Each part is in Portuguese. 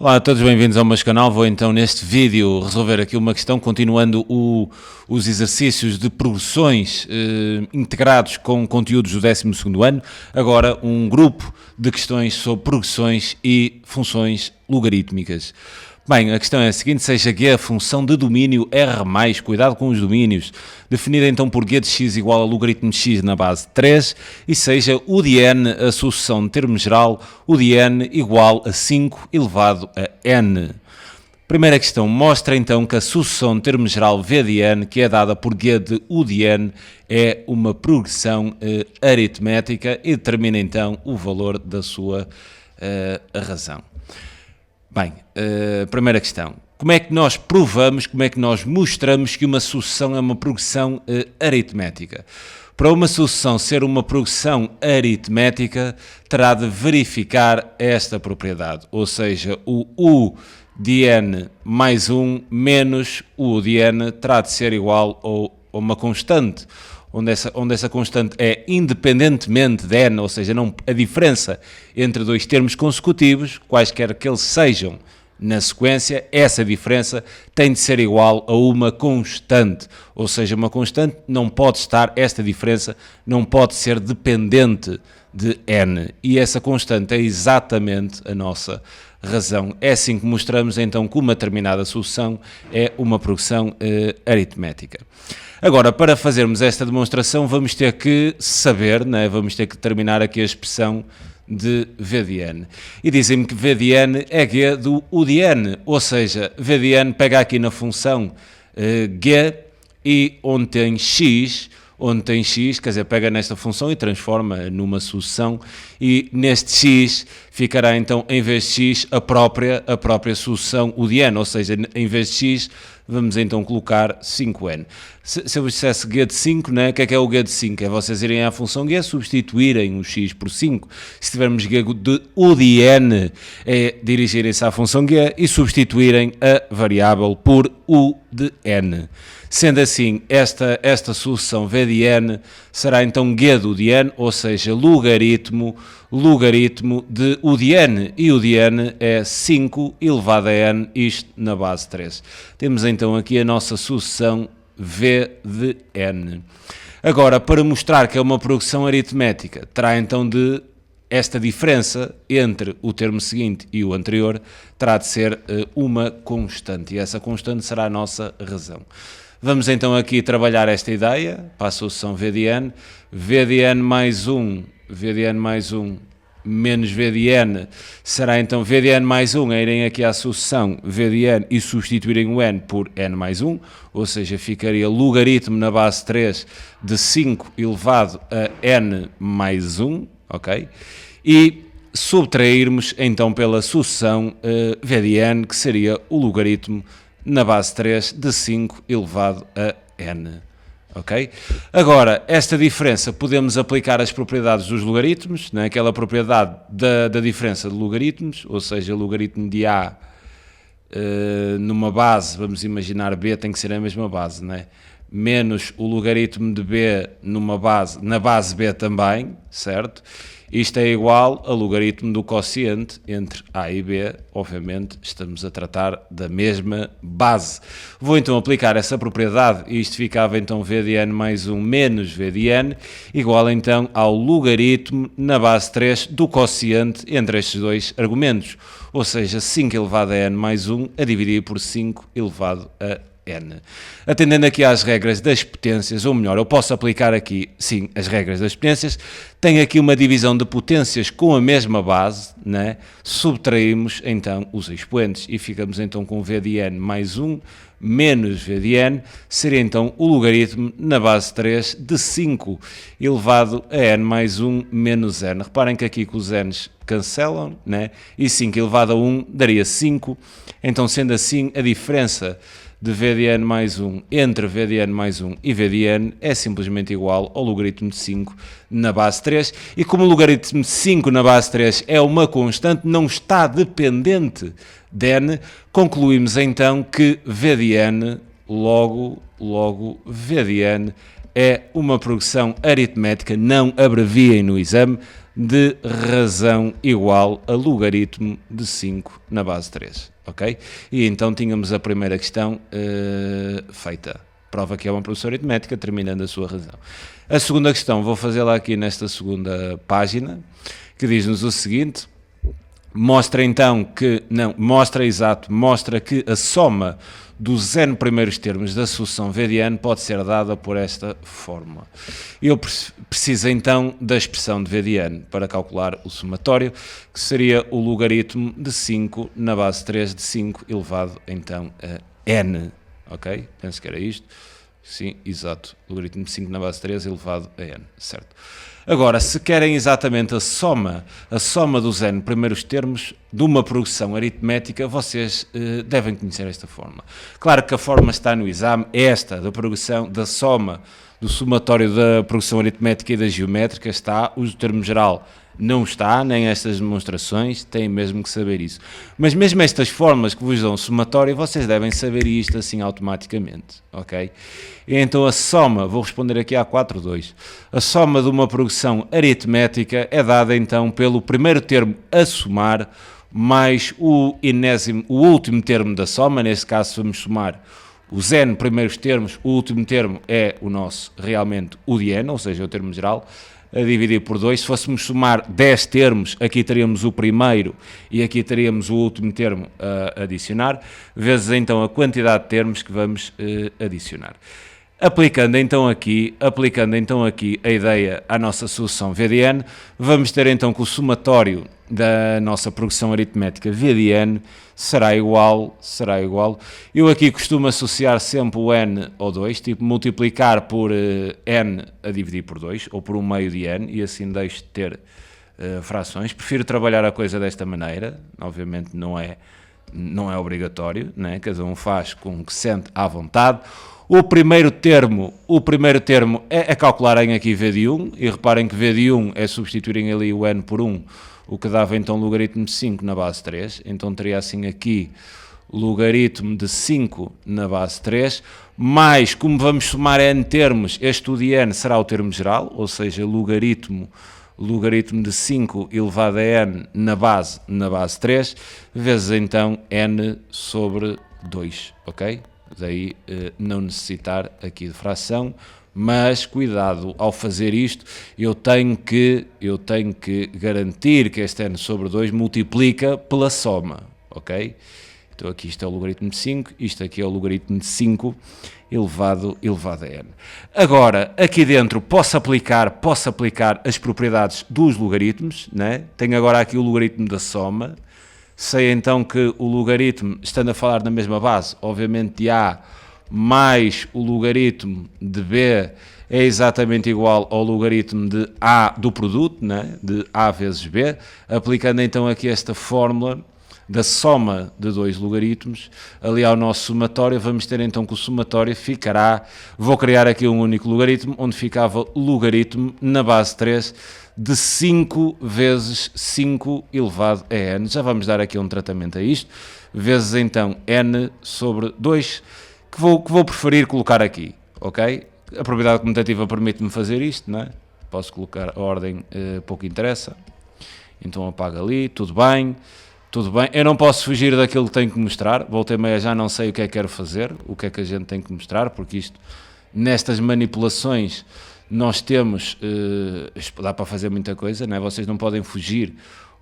Olá a todos, bem-vindos ao meu canal. Vou então neste vídeo resolver aqui uma questão, continuando os exercícios de progressões integrados com conteúdos do 12º ano. Agora um grupo de questões sobre progressões e funções logarítmicas. Bem, a questão é a seguinte: seja G a função de domínio R+, cuidado com os domínios, definida então por G de x igual a logaritmo de x na base 3, e seja U de n a sucessão de termo geral, U de n igual a 5 elevado a n. Primeira questão, mostra então que a sucessão de termo geral V de n, que é dada por G de U de n, é uma progressão aritmética e determina então o valor da sua razão. Bem, primeira questão. Como é que nós provamos, como é que nós mostramos que uma sucessão é uma progressão aritmética? Para uma sucessão ser uma progressão aritmética, terá de verificar esta propriedade, ou seja, o U de n mais 1 menos o U de n terá de ser igual a uma constante, onde essa constante é independentemente de n, ou seja, não, a diferença entre dois termos consecutivos, quaisquer que eles sejam na sequência, essa diferença tem de ser igual a uma constante, ou seja, uma constante não pode estar, esta diferença não pode ser dependente de n, e essa constante é exatamente a nossa razão. É assim que mostramos então que uma determinada sucessão é uma progressão aritmética. Agora, para fazermos esta demonstração, vamos ter que saber, né? Vamos ter que determinar aqui a expressão de V de n. E dizem-me que V de n é G do U de n, ou seja, V de n pega aqui na função G e onde tem x, quer dizer, pega nesta função e transforma numa sucessão, e neste x ficará então, em vez de x, a própria sucessão U de n, ou seja, em vez de x, vamos então colocar 5n. Se eu vos dissesse G de 5, né? O que é o G de 5? É vocês irem à função G, substituírem o x por 5. Se tivermos G de U de n, é dirigirem-se à função G e substituírem a variável por U de n. Sendo assim, esta sucessão V de n será então G de U de n, ou seja, logaritmo de U de n, e U de n é 5 elevado a n, isto na base 3. Temos então aqui a nossa sucessão V de n. Agora, para mostrar que é uma progressão aritmética, terá então de esta diferença entre o termo seguinte e o anterior terá de ser uma constante, e essa constante será a nossa razão. Vamos então aqui trabalhar esta ideia para a sucessão V de n. V de n mais 1 menos V de n será então V de n mais 1, irem aqui à sucessão V de n e substituírem o n por n mais 1, ou seja, ficaria logaritmo na base 3 de 5 elevado a n mais 1, ok? E subtrairmos então pela sucessão V de n, que seria o logaritmo na base 3 de 5 elevado a n. Ok? Agora, esta diferença podemos aplicar as propriedades dos logaritmos, né? Aquela propriedade da diferença de logaritmos, ou seja, logaritmo de A numa base, vamos imaginar B tem que ser a mesma base, né? Menos o logaritmo de B na base B também, certo? Isto é igual a logaritmo do quociente entre A e B, obviamente estamos a tratar da mesma base. Vou então aplicar essa propriedade e isto ficava então V de n mais 1 menos V de n, igual então ao logaritmo na base 3 do quociente entre estes dois argumentos, ou seja, 5 elevado a n mais 1 a dividir por 5 elevado a n. Atendendo aqui às regras das potências, ou melhor, eu posso aplicar aqui, sim, as regras das potências. Tenho aqui uma divisão de potências com a mesma base, né? Subtraímos então os expoentes e ficamos então com V de n mais 1 menos V de n, seria então o logaritmo na base 3 de 5 elevado a n mais 1 menos n. Reparem que aqui com os n's cancelam, né? E 5 elevado a 1 daria 5, então sendo assim a diferença de V de n mais 1 entre V de n mais 1 e V de n é simplesmente igual ao logaritmo de 5 na base 3, e como o logaritmo de 5 na base 3 é uma constante, não está dependente de n, concluímos então que V de n, logo V de n é uma progressão aritmética. Não abreviem no exame, de razão igual a logaritmo de 5 na base 3, ok? E então tínhamos a primeira questão feita. Prova que é uma produção aritmética, terminando a sua razão. A segunda questão, vou fazê-la aqui nesta segunda página, que diz-nos o seguinte: mostra então que, mostra que a soma dos n primeiros termos da sucessão V de n pode ser dada por esta fórmula. Eu preciso então da expressão de V de n para calcular o somatório, que seria o logaritmo de 5 na base 3 de 5 elevado então a n. Ok? Penso que era isto. Sim, exato. Logaritmo de 5 na base 3 elevado a n. Certo. Agora, se querem exatamente a soma dos n primeiros termos de uma progressão aritmética, vocês devem conhecer esta fórmula. Claro que a fórmula está no exame, esta da progressão, da soma do somatório da progressão aritmética e da geométrica está, o termo geral não está, nem estas demonstrações, têm mesmo que saber isso. Mas mesmo estas fórmulas que vos dão somatório, vocês devem saber isto assim automaticamente, ok? E então a soma, vou responder aqui à 4.2, a soma de uma progressão aritmética é dada então pelo primeiro termo a somar mais o último termo da soma, neste caso vamos somar os n primeiros termos, o último termo é o nosso, realmente, o de n, ou seja, o termo geral, a dividir por 2. Se fôssemos somar 10 termos, aqui teríamos o primeiro e aqui teríamos o último termo a adicionar, vezes então a quantidade de termos que vamos adicionar. Aplicando então aqui a ideia à nossa solução V de n, vamos ter então que o somatório da nossa progressão aritmética V de n será igual, eu aqui costumo associar sempre o n ao 2, tipo multiplicar por n a dividir por 2, ou por 1/2 de n, e assim deixo de ter frações. Prefiro trabalhar a coisa desta maneira, obviamente não é obrigatório, né? Cada um faz com o que sente à vontade. O primeiro termo é calcularem aqui V de 1, e reparem que V de 1 é substituírem ali o n por 1, o que dava então logaritmo de 5 na base 3, então teria assim aqui logaritmo de 5 na base 3, mais, como vamos somar n termos, este u de n será o termo geral, ou seja, logaritmo de 5 elevado a n na base 3, vezes então n sobre 2, ok? Daí não necessitar aqui de fração, mas cuidado, ao fazer isto, eu tenho que garantir que este n sobre 2 multiplica pela soma, ok? Então aqui isto é o logaritmo de 5, isto aqui é o logaritmo de 5 elevado a n. Agora, aqui dentro posso aplicar as propriedades dos logaritmos, né? Tenho agora aqui o logaritmo da soma. Sei então que o logaritmo, estando a falar na mesma base, obviamente de A mais o logaritmo de B é exatamente igual ao logaritmo de A do produto, né? De A vezes B. Aplicando então aqui esta fórmula da soma de dois logaritmos ali ao nosso somatório, vamos ter então que o somatório ficará, vou criar aqui um único logaritmo, onde ficava logaritmo na base 3 de 5 vezes 5 elevado a n. Já vamos dar aqui um tratamento a isto, vezes então n sobre 2, que vou preferir colocar aqui, ok? A propriedade comutativa permite-me fazer isto, não é? Posso colocar a ordem, pouco interessa, então apago ali, tudo bem, eu não posso fugir daquilo que tenho que mostrar, voltei meia já não sei o que é que quero fazer, o que é que a gente tem que mostrar, porque isto, nestas manipulações, nós temos, dá para fazer muita coisa, não é? Vocês não podem fugir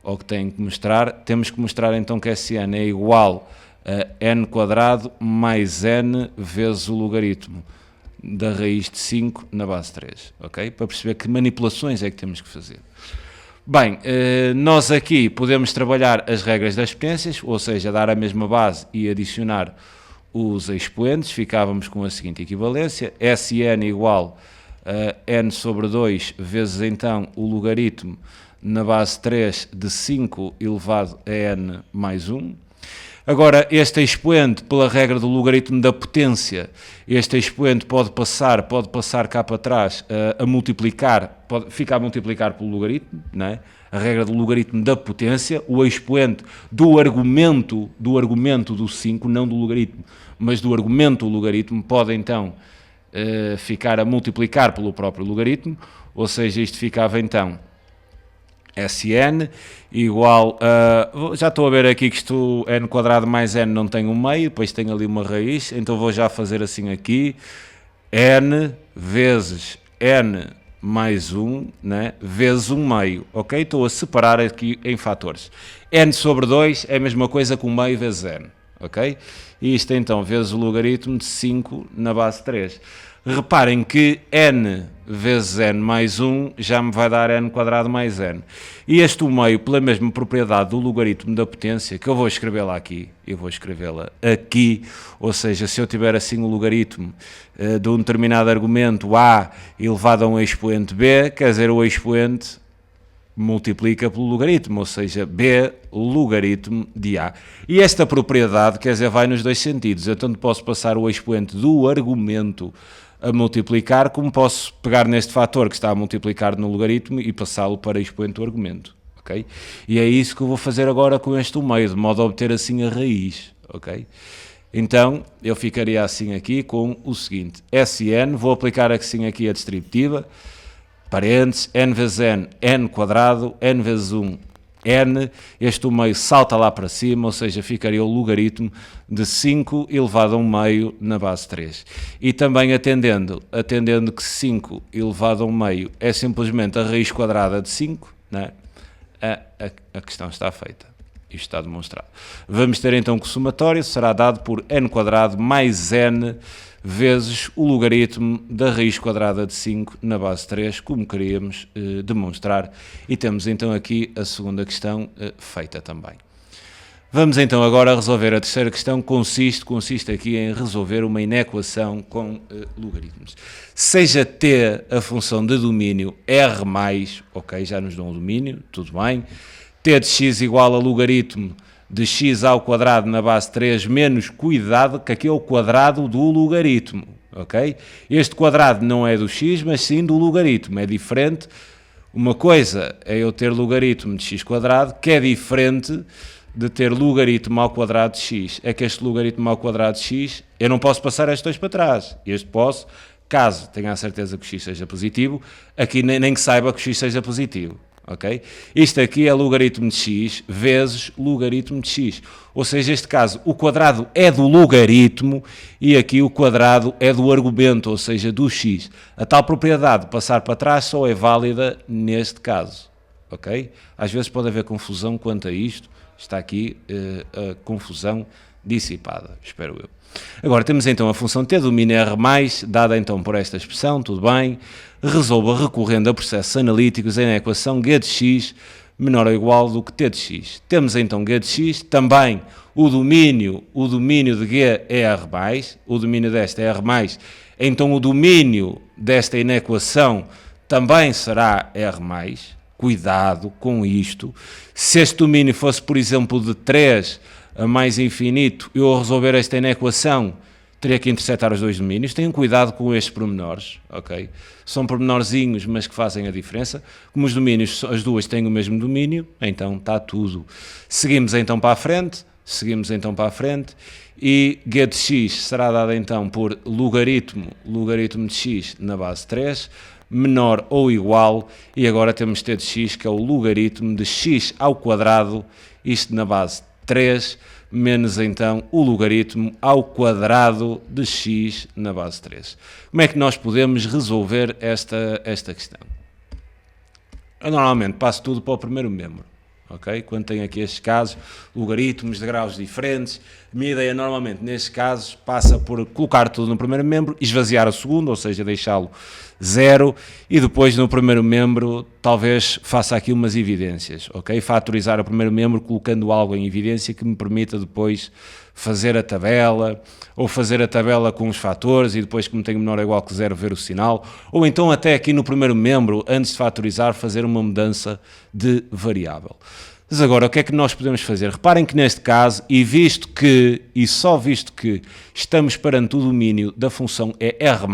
ao que têm que mostrar, temos que mostrar então que esse n é igual a n quadrado mais n vezes o logaritmo da raiz de 5 na base 3, ok? Para perceber que manipulações é que temos que fazer. Bem, nós aqui podemos trabalhar as regras das potências, ou seja, dar a mesma base e adicionar os expoentes, ficávamos com a seguinte equivalência, Sn igual a n sobre 2 vezes então o logaritmo na base 3 de 5 elevado a n mais 1. Agora, este expoente, pela regra do logaritmo da potência, este expoente pode passar cá para trás a multiplicar, fica a multiplicar pelo logaritmo, não é? A regra do logaritmo da potência, o expoente do argumento do 5, não do logaritmo, mas do argumento do logaritmo, pode então ficar a multiplicar pelo próprio logaritmo, ou seja, isto ficava então Sn igual a... Já estou a ver aqui que isto n quadrado mais n não tem um meio, depois tem ali uma raiz, então vou já fazer assim aqui, n vezes n mais 1, né, vezes 1 meio, ok? Estou a separar aqui em fatores. N sobre 2 é a mesma coisa que 1 meio vezes n, ok? E isto então vezes o logaritmo de 5 na base 3. Reparem que n vezes n mais 1 já me vai dar n quadrado mais n. E este 1 meio, pela mesma propriedade do logaritmo da potência, que eu vou escrevê-la aqui, eu vou escrevê-la aqui, ou seja, se eu tiver assim o logaritmo de um determinado argumento a elevado a um expoente b, quer dizer, o expoente multiplica pelo logaritmo, ou seja, b logaritmo de a. E esta propriedade, quer dizer, vai nos dois sentidos. Eu tanto posso passar o expoente do argumento a multiplicar, como posso pegar neste fator que está a multiplicar no logaritmo e passá-lo para expoente do argumento, ok? E é isso que eu vou fazer agora com este 1 meio, de modo a obter assim a raiz, ok? Então, eu ficaria assim aqui com o seguinte, Sn, vou aplicar assim aqui a distributiva, parênteses, n vezes n, n quadrado, n vezes 1, n, este 1 meio salta lá para cima, ou seja, ficaria o logaritmo de 5 elevado a 1 meio na base 3. E também atendendo que 5 elevado a 1 meio é simplesmente a raiz quadrada de 5, né? A questão está feita. Isto está demonstrado. Vamos ter então que o somatório será dado por n quadrado mais n vezes o logaritmo da raiz quadrada de 5 na base 3, como queríamos demonstrar. E temos então aqui a segunda questão feita também. Vamos então agora resolver a terceira questão, consiste aqui em resolver uma inequação com logaritmos. Seja t a função de domínio r+, ok, já nos dão o domínio, tudo bem, t de x igual a logaritmo de x ao quadrado na base 3 menos, cuidado, que aqui é o quadrado do logaritmo, ok? Este quadrado não é do x, mas sim do logaritmo, é diferente. Uma coisa é eu ter logaritmo de x quadrado, que é diferente de ter logaritmo ao quadrado de x. É que este logaritmo ao quadrado de x, eu não posso passar estes dois para trás. Este posso, caso tenha a certeza que o x seja positivo, aqui nem que saiba que o x seja positivo. Okay? Isto aqui é logaritmo de x vezes logaritmo de x, ou seja, neste caso o quadrado é do logaritmo e aqui o quadrado é do argumento, ou seja, do x. A tal propriedade de passar para trás só é válida neste caso, ok? Às vezes pode haver confusão quanto a isto, está aqui a confusão dissipada, espero eu. Agora temos então a função t domínio r+, dada então por esta expressão, tudo bem. Resolva recorrendo a processos analíticos em equação g de x menor ou igual do que t de x. Temos então g de x, também o domínio de g é r+, o domínio desta é r+, então o domínio desta inequação também será r+, cuidado com isto. Se este domínio fosse, por exemplo, de 3 a mais infinito, eu ao resolver esta inequação teria que intersetar os dois domínios. Tenham cuidado com estes pormenores, ok? São pormenorzinhos, mas que fazem a diferença. Como os domínios, as duas têm o mesmo domínio, então está tudo. Seguimos então para a frente, e g de x será dado então por logaritmo de x na base 3, menor ou igual, e agora temos t de x, que é o logaritmo de x ao quadrado, isto na base 3, menos então o logaritmo ao quadrado de x na base 3. Como é que nós podemos resolver esta questão? Eu normalmente passo tudo para o primeiro membro, ok? Quando tenho aqui estes casos, logaritmos de graus diferentes, a minha ideia normalmente nestes casos passa por colocar tudo no primeiro membro, esvaziar o segundo, ou seja, deixá-lo 0, e depois no primeiro membro talvez faça aqui umas evidências, ok? Fatorizar o primeiro membro colocando algo em evidência que me permita depois fazer a tabela, ou fazer a tabela com os fatores e depois, como tenho menor ou igual que 0, ver o sinal, ou então até aqui no primeiro membro, antes de fatorizar, fazer uma mudança de variável. Mas agora, o que é que nós podemos fazer? Reparem que neste caso, só visto que estamos perante o domínio da função é R+,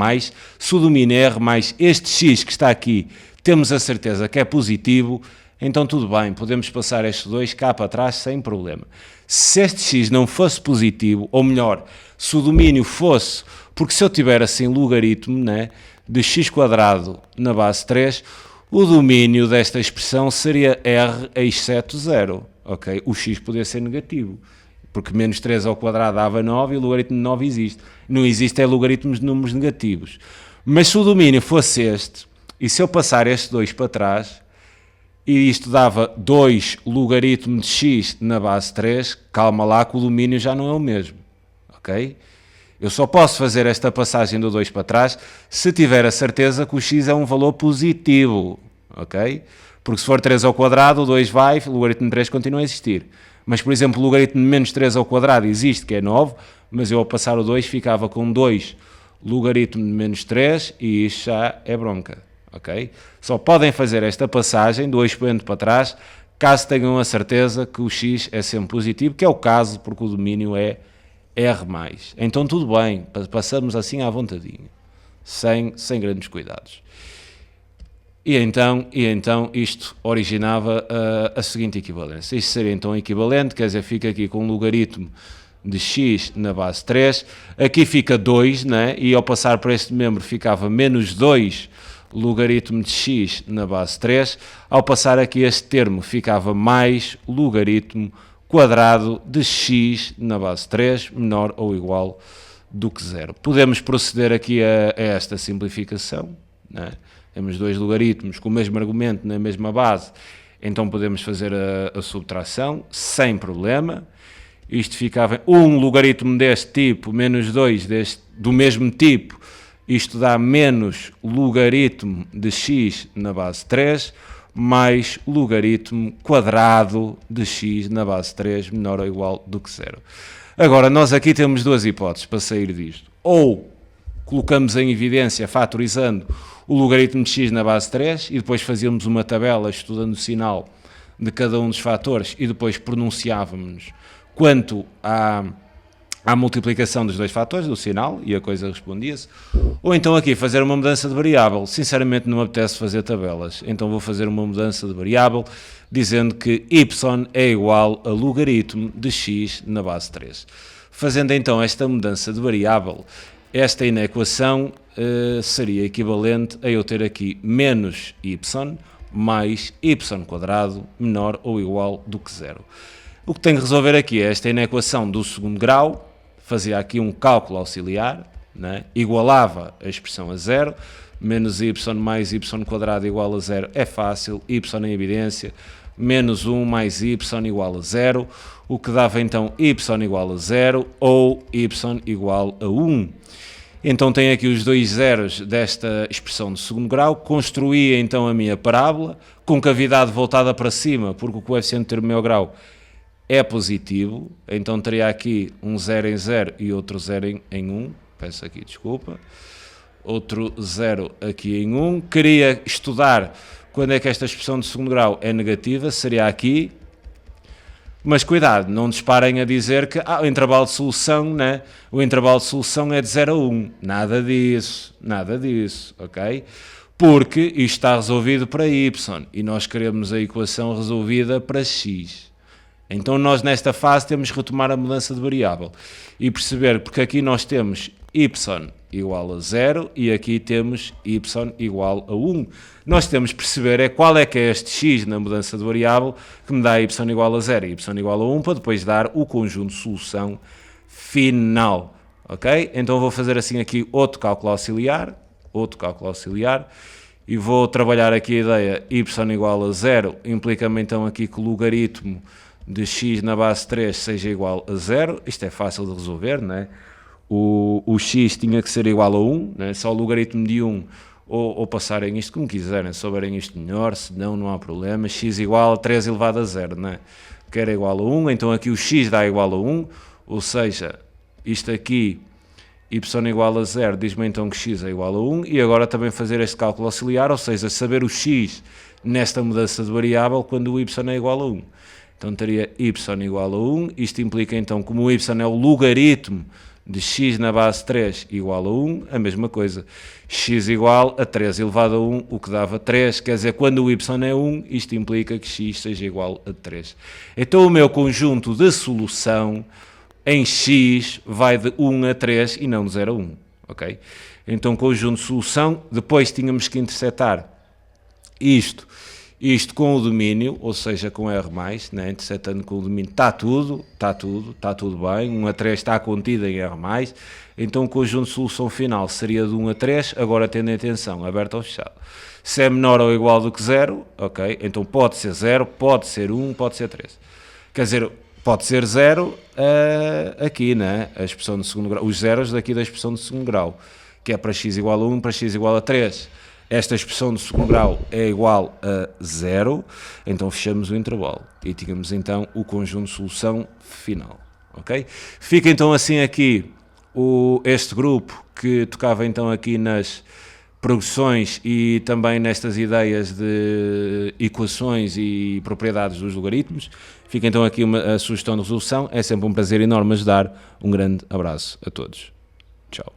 se o domínio é R+, este x que está aqui, temos a certeza que é positivo, então tudo bem, podemos passar estes dois cá para trás sem problema. Se este x não fosse positivo, ou melhor, se o domínio fosse, porque se eu tiver assim logaritmo, né, de x² na base 3, O domínio desta expressão seria R eixo 7, 0. Ok? O x poderia ser negativo, porque menos 3 ao quadrado dava 9 e o logaritmo de 9 existe. Não existe logaritmos de números negativos. Mas se o domínio fosse este, e se eu passar este 2 para trás, e isto dava 2 logaritmo de x na base 3, calma lá que o domínio já não é o mesmo. Ok? Eu só posso fazer esta passagem do 2 para trás se tiver a certeza que o x é um valor positivo, ok? Porque se for 3 ao quadrado, o 2 vai, o logaritmo de 3 continua a existir. Mas, por exemplo, o logaritmo de menos 3 ao quadrado existe, que é 9, mas eu ao passar o 2 ficava com 2 logaritmo de menos 3 e isto já é bronca, ok? Só podem fazer esta passagem do expoente para trás caso tenham a certeza que o x é sempre positivo, que é o caso porque o domínio é R+. Então tudo bem, passamos assim à vontadinha, sem grandes cuidados. E então isto originava a seguinte equivalência. Isto seria então equivalente, quer dizer, fica aqui com um logaritmo de x na base 3, aqui fica 2, né? E ao passar para este membro ficava menos 2 logaritmo de x na base 3, ao passar aqui este termo ficava mais logaritmo quadrado de x na base 3 menor ou igual do que 0. Podemos proceder aqui a esta simplificação, né? Temos dois logaritmos com o mesmo argumento na mesma base, então podemos fazer a subtração sem problema. Isto ficava um logaritmo deste tipo menos 2 do mesmo tipo, isto dá menos logaritmo de x na base 3 mais logaritmo quadrado de x na base 3 menor ou igual do que 0. Agora, nós aqui temos duas hipóteses para sair disto. Ou colocamos em evidência, fatorizando, o logaritmo de x na base 3 e depois fazíamos uma tabela estudando o sinal de cada um dos fatores e depois pronunciávamos quanto à multiplicação dos dois fatores do sinal e a coisa respondia-se. Ou então aqui fazer uma mudança de variável. Sinceramente não me apetece fazer tabelas, então vou fazer uma mudança de variável dizendo que y é igual a logaritmo de x na base 3. Fazendo então esta mudança de variável, esta inequação seria equivalente a eu ter aqui menos y mais y quadrado menor ou igual do que 0. O que tenho que resolver aqui é esta inequação do segundo grau, fazia aqui um cálculo auxiliar, né? Igualava a expressão a 0, menos y mais y quadrado igual a 0 é fácil, y em evidência, menos 1 mais y igual a 0, o que dava então y igual a 0 ou y igual a 1. Então tenho aqui os dois zeros desta expressão de segundo grau, construía então a minha parábola, com cavidade voltada para cima, porque o coeficiente de termo meio grau é positivo, então teria aqui um 0 em 0 e outro 0 em 1, peço aqui desculpa, outro 0 aqui em 1, queria estudar quando é que esta expressão de segundo grau é negativa, seria aqui, mas cuidado, não disparem a dizer que o intervalo de solução, né? O intervalo de solução é de 0 a 1, nada disso, ok? Porque isto está resolvido para y e nós queremos a equação resolvida para x. Então nós nesta fase temos que retomar a mudança de variável e perceber, porque aqui nós temos y igual a 0 e aqui temos y igual a 1. Nós temos que perceber qual é que é este x na mudança de variável que me dá y igual a 0 e y igual a 1 para depois dar o conjunto de solução final. Ok? Então vou fazer assim aqui outro cálculo auxiliar e vou trabalhar aqui a ideia y igual a 0, implica-me então aqui que o logaritmo de x na base 3 seja igual a 0, isto é fácil de resolver, não é? O x tinha que ser igual a 1, não é? Só o logaritmo de 1, ou passarem isto como quiserem, souberem isto melhor, senão não há problema, x igual a 3 elevado a 0, não é? Que era igual a 1, então aqui o x dá igual a 1, ou seja, isto aqui, y igual a 0, diz-me então que x é igual a 1, e agora também fazer este cálculo auxiliar, ou seja, saber o x nesta mudança de variável quando o y é igual a 1. Então teria y igual a 1, isto implica então, como o y é o logaritmo de x na base 3 igual a 1, a mesma coisa, x igual a 3 elevado a 1, o que dava 3, quer dizer, quando o y é 1, isto implica que x seja igual a 3. Então o meu conjunto de solução em x vai de 1 a 3 e não de 0 a 1, ok? Então conjunto de solução, depois tínhamos que intersetar Isto com o domínio, ou seja, com R+, né, interceptando com o domínio, está tudo bem, 1 a 3 está contido em R+, então o conjunto de solução final seria de 1 a 3, agora tendo atenção, aberto ou fechado. Se é menor ou igual do que 0, ok, então pode ser 0, pode ser 1, pode ser 3. Quer dizer, pode ser 0 aqui, né, a expressão de segundo grau, os zeros daqui da expressão de segundo grau, que é para x igual a 1, para x igual a 3. Esta expressão de segundo grau é igual a 0, então fechamos o intervalo e tínhamos então o conjunto de solução final, ok? Fica então assim aqui este grupo que tocava então aqui nas progressões e também nestas ideias de equações e propriedades dos logaritmos. Fica então aqui a sugestão de resolução, é sempre um prazer enorme ajudar, um grande abraço a todos, tchau.